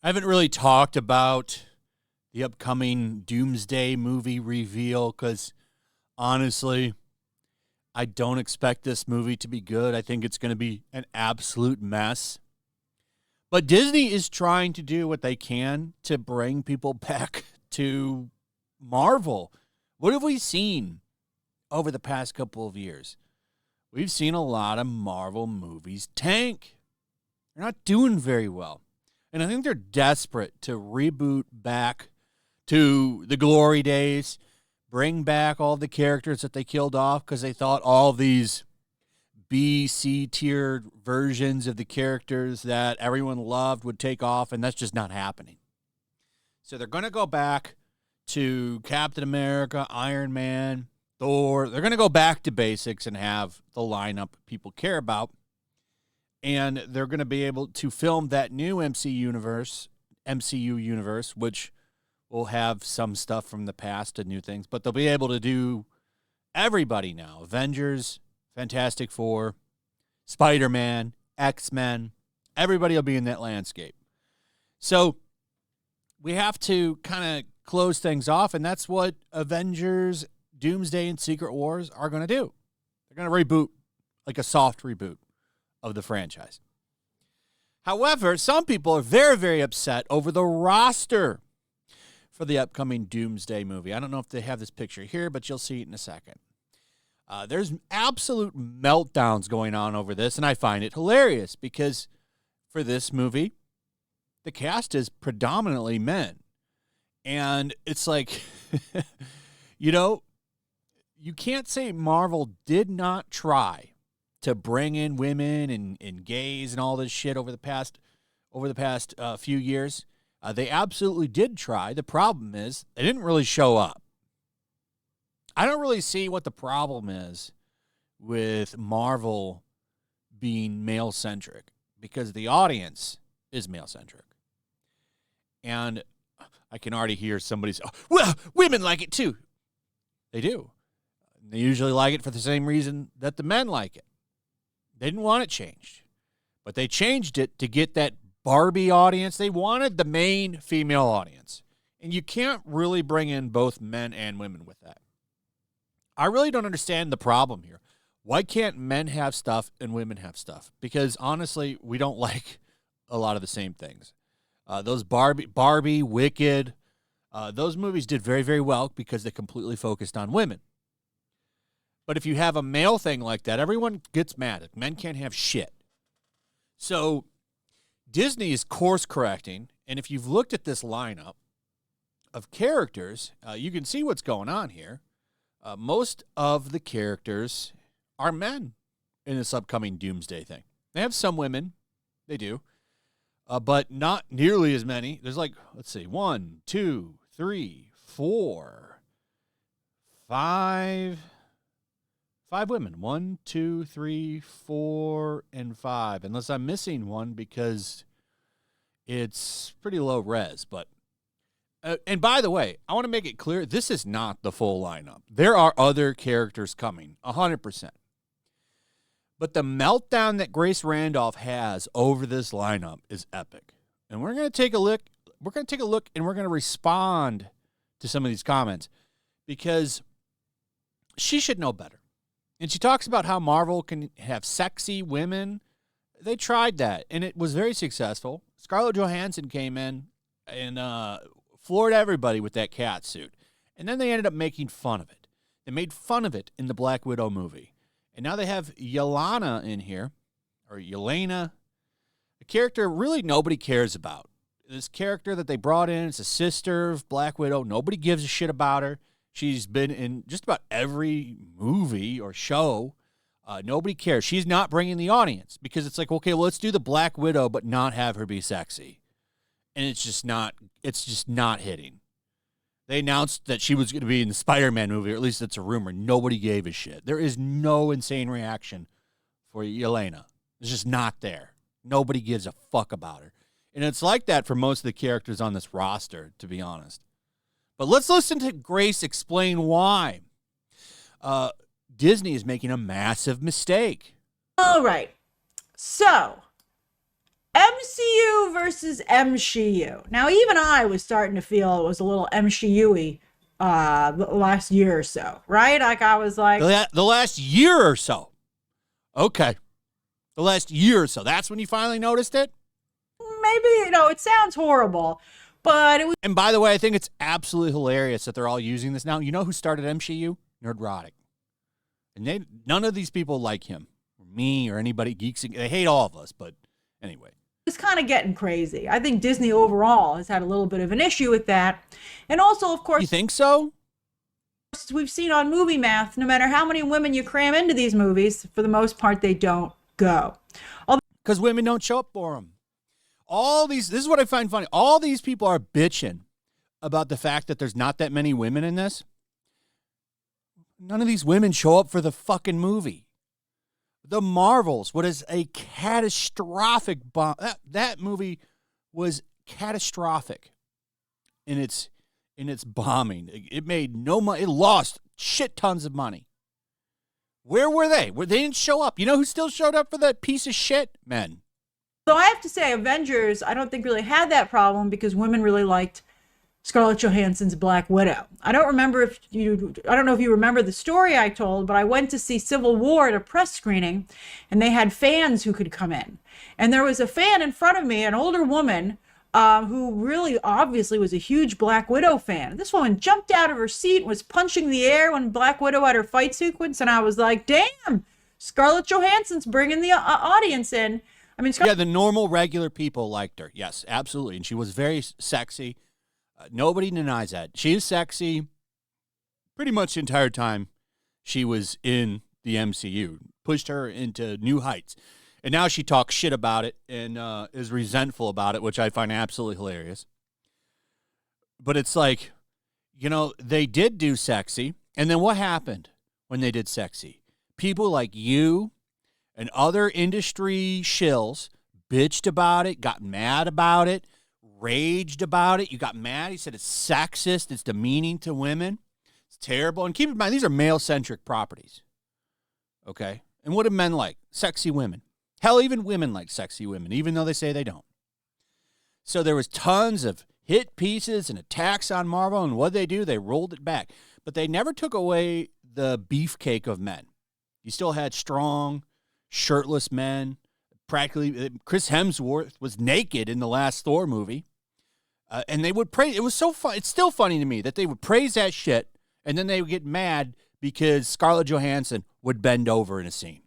I haven't really talked about the upcoming Doomsday movie reveal because, honestly, I don't expect this movie to be good. I think it's going to be an absolute mess. But Disney is trying to do what they can to bring people back to Marvel. What have we seen over the past couple of years? We've seen a lot of Marvel movies tank. They're not doing very well. And I think they're desperate to reboot back to the glory days, bring back all the characters that they killed off because they thought all these B, C tier versions of the characters that everyone loved would take off, and that's just not happening. So they're going to go back to Captain America, Iron Man, Thor. They're going to go back to basics and have the lineup people care about. And they're going to be able to film that new MCU universe, which will have some stuff from the past and new things. But they'll be able to do everybody now. Avengers, Fantastic Four, Spider-Man, X-Men. Everybody will be in that landscape. So we have to kind of close things off, and that's what Avengers, Doomsday, and Secret Wars are going to do. They're going to reboot, like a soft reboot of the franchise. However, some people are very, very upset over the roster for the upcoming Doomsday movie. I don't know if they have this picture here, but you'll see it in a second. There's absolute meltdowns going on over this, and I find it hilarious because for this movie, the cast is predominantly men. And it's like, you can't say Marvel did not try to bring in women and gays and all this shit over the past few years. They absolutely did try. The problem is they didn't really show up. I don't really see what the problem is with Marvel being male-centric because the audience is male-centric. And I can already hear somebody say, well, women like it too. They do. They usually like it for the same reason that the men like it. They didn't want it changed, but they changed it to get that Barbie audience. They wanted the main female audience, and you can't really bring in both men and women with that. I really don't understand the problem here. Why can't men have stuff and women have stuff? Because honestly, we don't like a lot of the same things. Those Barbie, Wicked, those movies did very, very well because they completely focused on women. But if you have a male thing like that, everyone gets mad. Men can't have shit. So Disney is course correcting, and if you've looked at this lineup of characters, you can see what's going on here. Most of the characters are men in this upcoming Doomsday thing. They have some women. They do. But not nearly as many. There's 1, 2, 3, 4, 5... 5 women. 1, 2, 3, 4, and 5. Unless I'm missing one because it's pretty low res. But and by the way, I want to make it clear, this is not the full lineup. There are other characters coming, 100%. But the meltdown that Grace Randolph has over this lineup is epic. And we're going to take a look. We're going to take a look and we're going to respond to some of these comments because she should know better. And she talks about how Marvel can have sexy women. They tried that, and it was very successful. Scarlett Johansson came in and floored everybody with that cat suit. And then they ended up making fun of it. They made fun of it in the Black Widow movie. And now they have Yelena in here, or Yelena, a character really nobody cares about. This character that they brought in is a sister of Black Widow. Nobody gives a shit about her. She's been in just about every movie or show. Nobody cares. She's not bringing the audience because it's like, okay, well, let's do the Black Widow, but not have her be sexy. And it's just not hitting. They announced that she was going to be in the Spider-Man movie, or at least that's a rumor. Nobody gave a shit. There is no insane reaction for Yelena. It's just not there. Nobody gives a fuck about her. And it's like that for most of the characters on this roster, to be honest. But let's listen to Grace explain why. Disney is making a massive mistake. All right. So, MCU versus MCU. Now, even I was starting to feel it was a little MCU-y the last year or so, right? Like, I was like... The last year or so. Okay. The last year or so. That's when you finally noticed it? Maybe, it sounds horrible, but it was... And by the way, I think it's absolutely hilarious that they're all using this now. You know who started MCU? Nerdrotic. And none of these people like him, or me, or anybody geeks. They hate all of us, but anyway. It's kind of getting crazy. I think Disney overall has had a little bit of an issue with that. And also, of course... You think so? We've seen on Movie Math, no matter how many women you cram into these movies, for the most part, they don't go. Because women don't show up for them. This is what I find funny. All these people are bitching about the fact that there's not that many women in this. None of these women show up for the fucking movie. The Marvels, what is a catastrophic bomb. That movie was catastrophic in its bombing. It made no money. It lost shit tons of money. Where were they? They didn't show up. You know who still showed up for that piece of shit? Men. So I have to say, Avengers, I don't think really had that problem because women really liked Scarlett Johansson's Black Widow. I don't know if you remember the story I told, but I went to see Civil War at a press screening, and they had fans who could come in. And there was a fan in front of me, an older woman, who really obviously was a huge Black Widow fan. This woman jumped out of her seat and was punching the air when Black Widow had her fight sequence, and I was like, damn, Scarlett Johansson's bringing the audience in. I mean, yeah, the normal, regular people liked her. Yes, absolutely. And she was very sexy. Nobody denies that. She is sexy pretty much the entire time she was in the MCU. Pushed her into new heights. And now she talks shit about it and is resentful about it, which I find absolutely hilarious. But it's like, they did do sexy. And then what happened when they did sexy? People like you and other industry shills bitched about it, got mad about it, raged about it. You got mad. He said it's sexist. It's demeaning to women. It's terrible. And keep in mind, these are male-centric properties. Okay? And what do men like? Sexy women. Hell, even women like sexy women, even though they say they don't. So there was tons of hit pieces and attacks on Marvel, and what they do? They rolled it back. But they never took away the beefcake of men. You still had strong, shirtless men. Practically, Chris Hemsworth was naked in the last Thor movie. And they would praise. It was so fun. It's still funny to me that they would praise that shit, and then they would get mad because Scarlett Johansson would bend over in a scene.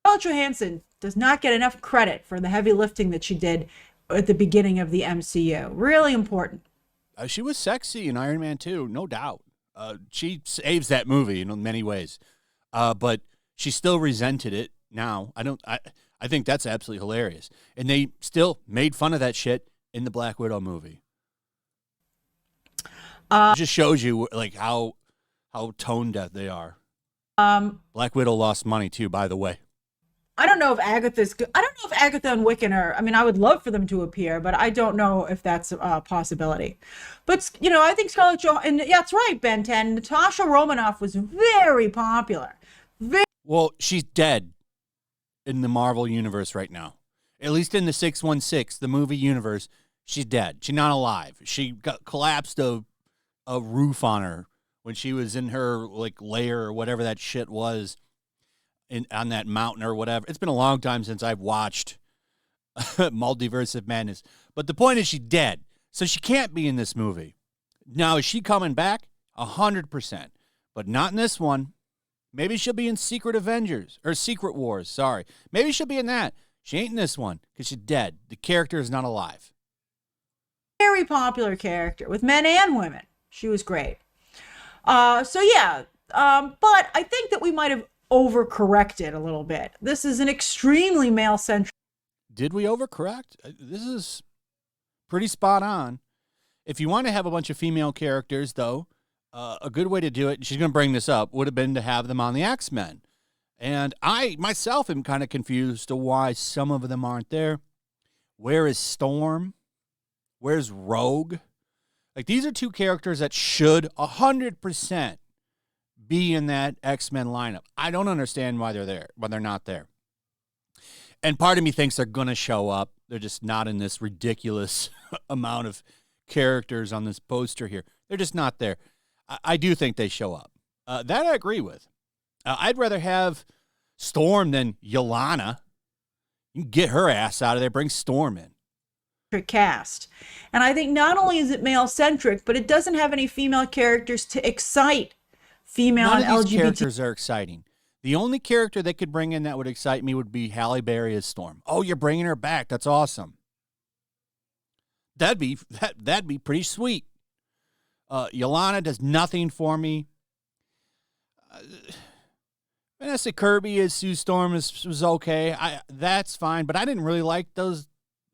Scarlett Johansson does not get enough credit for the heavy lifting that she did at the beginning of the MCU. Really important. She was sexy in Iron Man 2, no doubt. She saves that movie in many ways. But she still resented it now. I think that's absolutely hilarious. And they still made fun of that shit in the Black Widow movie. It just shows you like how tone deaf they are. Black Widow lost money too, by the way. I don't know if Agatha and Wiccan are. I mean, I would love for them to appear, but I don't know if that's a possibility. But I think Scarlett Johansson, and yeah, that's right, Ben 10. Natasha Romanoff was very popular. Well, she's dead in the Marvel universe right now. At least in the 616, the movie universe, she's dead. She's not alive. She collapsed a roof on her when she was in her lair or whatever that shit was on that mountain or whatever. It's been a long time since I've watched Multiverse of Madness. But the point is she's dead. So she can't be in this movie. Now, is she coming back? 100%. But not in this one. Maybe she'll be in Secret Wars, sorry. Maybe she'll be in that. She ain't in this one because she's dead. The character is not alive. Very popular character with men and women. She was great. But I think that we might have overcorrected a little bit. This is an extremely male-centric. Did we overcorrect? This is pretty spot on. If you want to have a bunch of female characters, though, a good way to do it, and she's going to bring this up, would have been to have them on the X-Men. And I, myself, am kind of confused to why some of them aren't there. Where is Storm? Where's Rogue? These are two characters that should 100% be in that X-Men lineup. I don't understand why they're there, why they're not there. And part of me thinks they're going to show up. They're just not in this ridiculous amount of characters on this poster here. They're just not there. I do think they show up. That I agree with. I'd rather have Storm than Yelena. You can get her ass out of there. Bring Storm in. Cast. And I think not only is it male-centric, but it doesn't have any female characters to excite female None and of these LGBT. characters are exciting. The only character they could bring in that would excite me would be Halle Berry as Storm. Oh, you're bringing her back. That's awesome. That'd be pretty sweet. Yelena does nothing for me. Vanessa Kirby as Sue Storm was okay. That's fine, but I didn't really like those.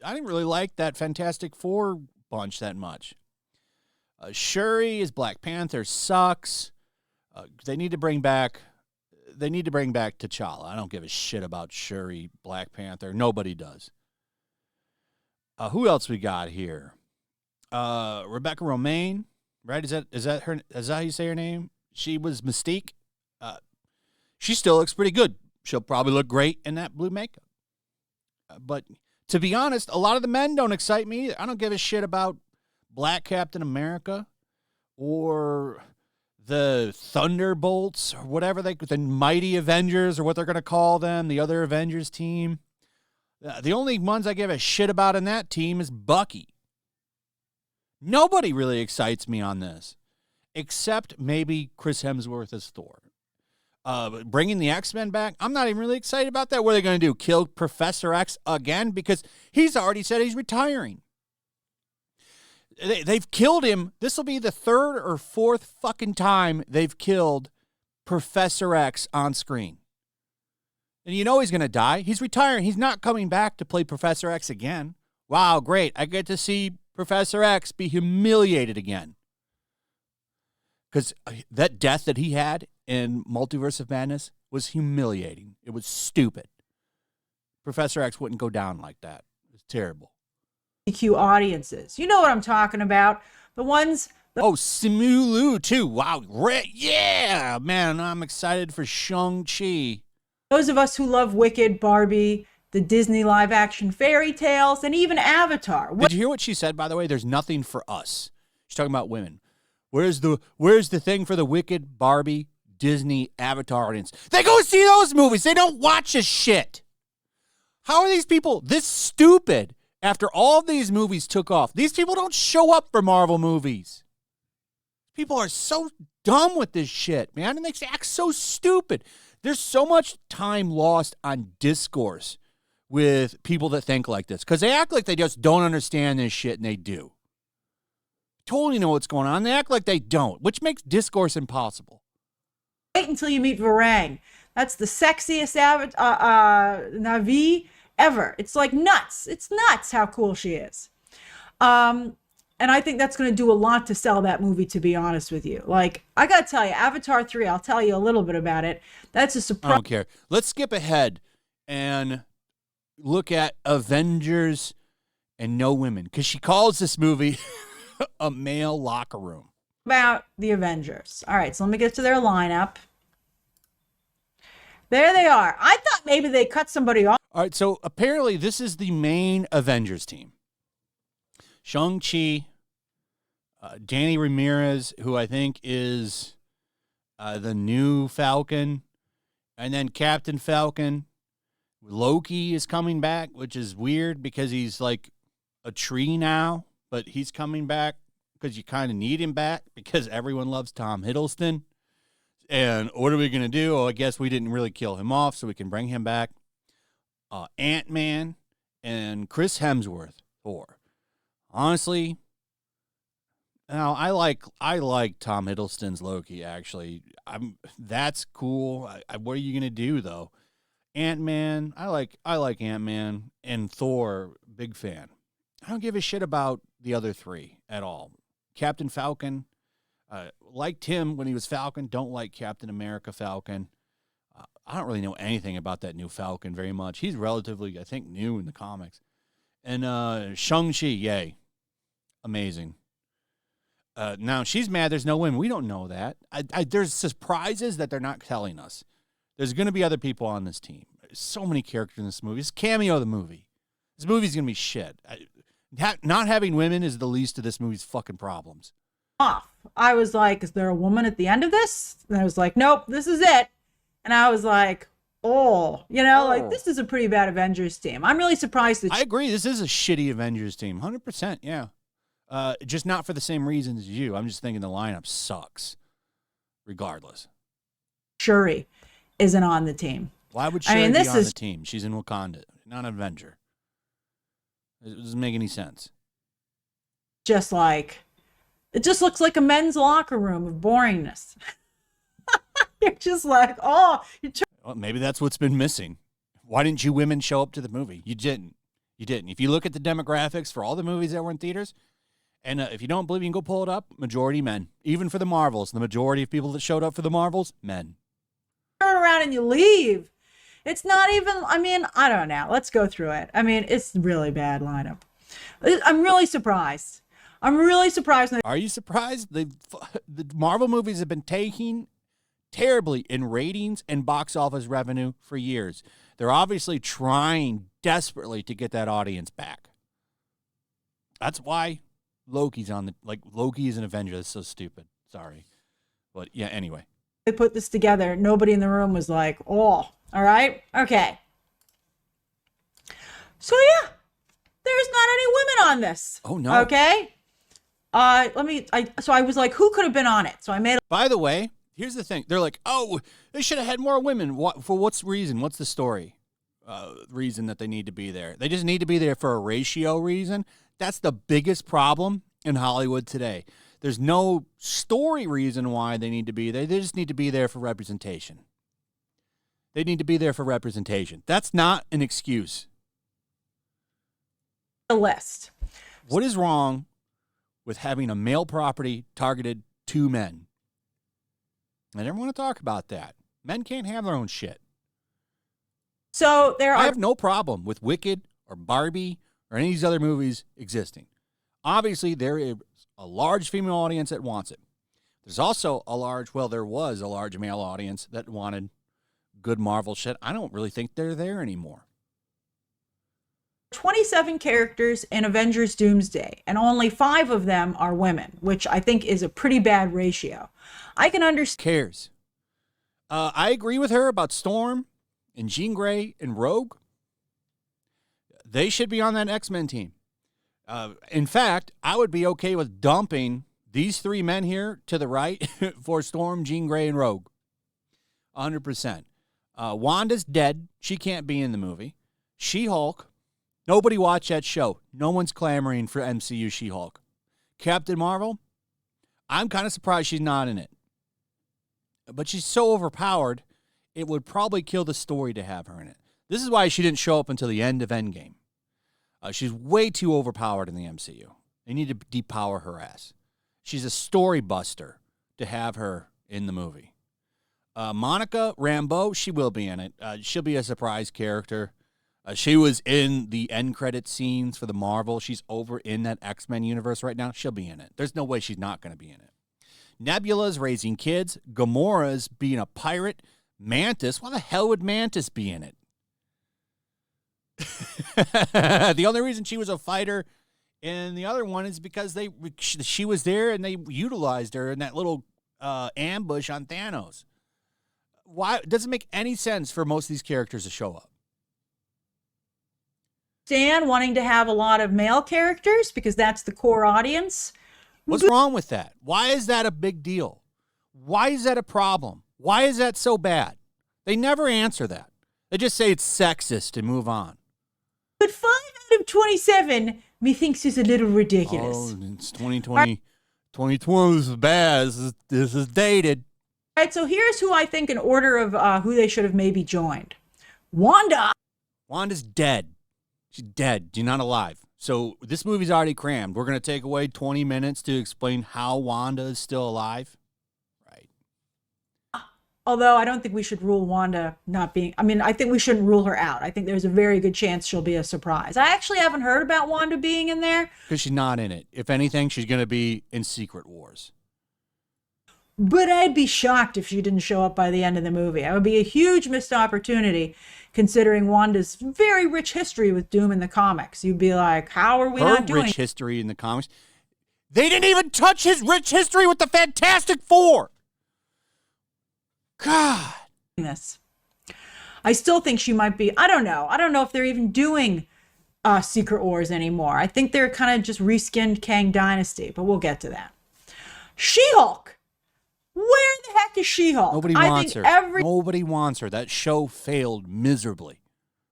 I didn't really like that Fantastic Four bunch that much. Shuri as Black Panther sucks. They need to bring back T'Challa. I don't give a shit about Shuri, Black Panther. Nobody does. Who else we got here? Rebecca Romijn, right? Is that her? Is that how you say her name? She was Mystique. She still looks pretty good. She'll probably look great in that blue makeup. But to be honest, a lot of the men don't excite me. I don't give a shit about Black Captain America or the Thunderbolts or whatever the Mighty Avengers or what they're going to call them, the other Avengers team. The only ones I give a shit about in that team is Bucky. Nobody really excites me on this, except maybe Chris Hemsworth as Thor. Bringing the X-Men back, I'm not even really excited about that. What are they going to do, kill Professor X again? Because he's already said he's retiring. They've killed him. This will be the third or fourth fucking time they've killed Professor X on screen. And you know he's going to die. He's retiring. He's not coming back to play Professor X again. Wow, great. I get to see Professor X be humiliated again. Because that death that he had in Multiverse of Madness was humiliating. It was stupid. Professor X wouldn't go down like that. It was terrible. LGBTQ audiences. You know what I'm talking about. The ones... Simu Liu, too. Wow. Yeah, man, I'm excited for Shang-Chi. Those of us who love Wicked, Barbie, the Disney live-action fairy tales, and even Avatar. Did you hear what she said, by the way? There's nothing for us. She's talking about women. Where's the thing for the Wicked, Barbie, Disney, Avatar audience? They go see those movies. They don't watch this shit. How are these people this stupid after all these movies took off? These people don't show up for Marvel movies. People are so dumb with this shit, man, and they act so stupid. There's so much time lost on discourse with people that think like this because they act like they just don't understand this shit, and they do. Totally know what's going on. They act like they don't, which makes discourse impossible. Wait until you meet Varang. That's the sexiest Na'vi ever. It's like nuts. It's nuts how cool she is. And I think that's going to do a lot to sell that movie, to be honest with you. Like, I got to tell you, Avatar 3, I'll tell you a little bit about it. That's a surprise. I don't care. Let's skip ahead and look at Avengers and No Women, because she calls this movie a male locker room. About the Avengers. All right, so let me get to their lineup. There they are. I thought maybe they cut somebody off. All right, so apparently this is the main Avengers team. Shang-Chi, Danny Ramirez, who I think is the new Falcon, and then Captain Falcon. Loki is coming back, which is weird because he's like a tree now, but he's coming back because you kind of need him back because everyone loves Tom Hiddleston. And what are we going to do? Oh, I guess we didn't really kill him off, so we can bring him back. Ant-Man and Chris Hemsworth, Thor. Honestly, now I like Tom Hiddleston's Loki. Actually, that's cool. What are you gonna do though? Ant-Man, I like Ant-Man, and Thor, big fan. I don't give a shit about the other three at all. Captain Falcon, liked him when he was Falcon. Don't like Captain America Falcon. I don't really know anything about that new Falcon very much. He's relatively, I think, new in the comics. And Shang-Chi, yay. Amazing. Now she's mad there's no women. We don't know that. There's surprises that they're not telling us. There's going to be other people on this team. There's so many characters in this movie. It's cameo of the movie. This movie's going to be shit. Not having women is the least of this movie's fucking problems. Off. I was like, is there a woman at the end of this? And I was like, nope, this is it. And I was like, like this is a pretty bad Avengers team. I'm really surprised that I agree. This is a shitty Avengers team. 100%, yeah. Just not for the same reasons as you. I'm just thinking the lineup sucks regardless. Shuri isn't on the team. Why would Shuri be on the team? She's in Wakanda, not an Avenger. It doesn't make any sense. Just like, it just looks like a men's locker room of boringness. You're just like, well, maybe that's what's been missing. Why didn't you women show up to the movie? You didn't. If you look at the demographics for all the movies that were in theaters, and if you don't believe, you can go pull it up, majority men. Even for the Marvels, the majority of people that showed up for the Marvels, men. Turn around and you leave. It's not even, I don't know. Let's go through it. It's really bad lineup. I'm really surprised. Are you surprised? The Marvel movies have been taking terribly in ratings and box office revenue for years. They're obviously trying desperately to get that audience back. That's why Loki's Loki is an Avenger. That's so stupid. Sorry. But yeah, anyway. They put this together. Nobody in the room was like, all right. Okay. So yeah, there's not any women on this. Oh no. Okay. So I was like, who could have been on it? So I made. By the way, here's the thing. They're like, oh, they should have had more women. For what reason? What's the story? Reason that they need to be there. They just need to be there for a ratio reason. That's the biggest problem in Hollywood today. There's no story reason why they need to be there. They just need to be there for representation. They need to be there for representation. That's not an excuse. A list. What is wrong with having a male property targeted to men? I never want to talk about that. Men can't have their own shit. So I have no problem with Wicked or Barbie or any of these other movies existing. Obviously, there is a large female audience that wants it. There's also there was a large male audience that wanted good Marvel shit. I don't really think they're there anymore. 27 characters in Avengers Doomsday, and only 5 of them are women, which I think is a pretty bad ratio. I can understand. Cares. I agree with her about Storm and Jean Grey and Rogue. They should be on that X-Men team. In fact, I would be okay with dumping these 3 men here to the right for Storm, Jean Grey, and Rogue. 100%. Wanda's dead. She can't be in the movie. She-Hulk. Nobody watched that show. No one's clamoring for MCU She-Hulk. Captain Marvel. I'm kind of surprised she's not in it. But she's so overpowered, it would probably kill the story to have her in it. This is why she didn't show up until the end of Endgame. She's way too overpowered in the MCU. They need to depower her ass. She's a story buster to have her in the movie. Monica Rambeau, she will be in it. She'll be a surprise character. She was in the end credit scenes for the Marvel. She's over in that X-Men universe right now. She'll be in it. There's no way she's not going to be in it. Nebula's raising kids. Gamora's being a pirate. Mantis, why the hell would Mantis be in it? The only reason she was a fighter in the other one is because she was there and they utilized her in that little ambush on Thanos. Why? It doesn't make any sense for most of these characters to show up. Stan wanting to have a lot of male characters because that's the core audience. What's wrong with that? Why is that a big deal? Why is that a problem? Why is that so bad? They never answer that. They just say it's sexist and move on. But 5 out of 27, methinks is a little ridiculous. Oh, it's 2020. 2020 is bad. This is dated. All right, so here's who I think in order of who they should have maybe joined. Wanda. Wanda's dead. She's dead. She's not alive. So this movie's already crammed. We're going to take away 20 minutes to explain how Wanda is still alive. Right. Although I don't think we should rule Wanda not being, I mean, I think we shouldn't rule her out. I think there's a very good chance she'll be a surprise. I actually haven't heard about Wanda being in there. Because she's not in it. If anything, she's going to be in Secret Wars. But I'd be shocked if she didn't show up by the end of the movie. It would be a huge missed opportunity considering Wanda's very rich history with Doom in the comics. You'd be like, how are we not doing? Her rich history in the comics. They didn't even touch his rich history with the Fantastic Four. God. This. I still think she might be, I don't know. I don't know if they're even doing Secret Wars anymore. I think they're kind of just reskinned Kang Dynasty, but we'll get to that. She-Hulk. Where the heck is She-Hulk? Nobody wants her. Nobody wants her. That show failed miserably.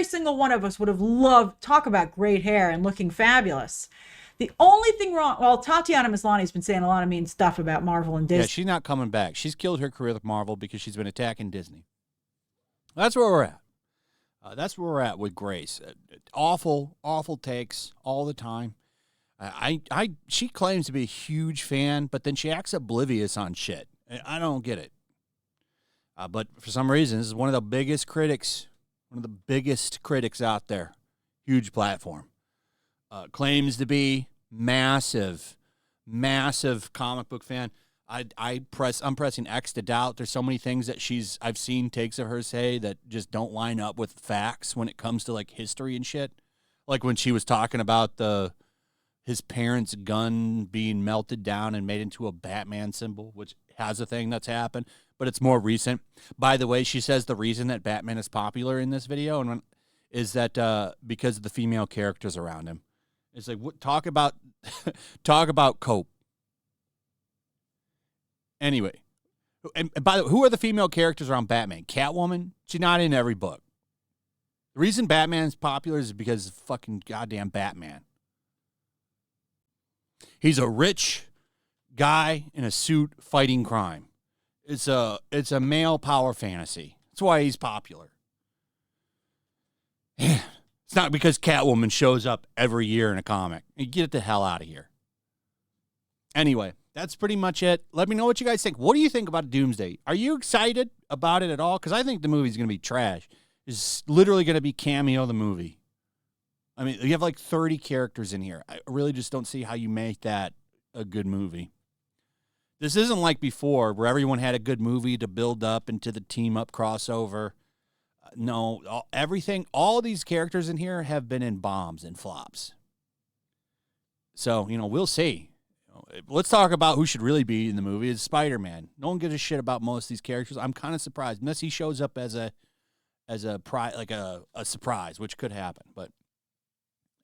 Every single one of us would have loved, talk about great hair and looking fabulous. The only thing wrong, well, Tatiana Maslany's been saying a lot of mean stuff about Marvel and Disney. Yeah, she's not coming back. She's killed her career with Marvel because she's been attacking Disney. That's where we're at. That's where we're at with Grace. Awful, awful takes all the time. She claims to be a huge fan, but then she acts oblivious on shit. I don't get it. But for some reason, this is one of the biggest critics out there. Huge platform. Claims to be massive comic book fan. I'm pressing X to doubt. There's so many things that I've seen takes of her say that just don't line up with facts when it comes to like history and shit. Like when she was talking about his parents' gun being melted down and made into a Batman symbol, which has a thing that's happened, but it's more recent. By the way, she says the reason that Batman is popular in this video is that because of the female characters around him. It's like, talk about cope. Anyway, and by the way, who are the female characters around Batman? Catwoman? She's not in every book. The reason Batman's popular is because of fucking goddamn Batman. He's a rich guy in a suit fighting crime. It's a male power fantasy. That's why he's popular. It's not because Catwoman shows up every year in a comic. Get the hell out of here. Anyway, that's pretty much it. Let me know what you guys think. What do you think about Doomsday? Are you excited about it at all? Because I think the movie's going to be trash. It's literally going to be cameo the movie. I mean, you have like 30 characters in here. I really just don't see how you make that a good movie. This isn't like before where everyone had a good movie to build up into the team-up crossover. No, all these characters in here have been in bombs and flops. So, we'll see. Let's talk about who should really be in the movie. It's Spider-Man. No one gives a shit about most of these characters. I'm kind of surprised. Unless he shows up as a surprise, which could happen. But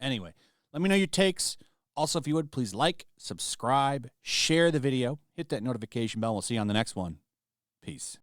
anyway, let me know your takes. Also, if you would, please like, subscribe, share the video, hit that notification bell. We'll see you on the next one. Peace.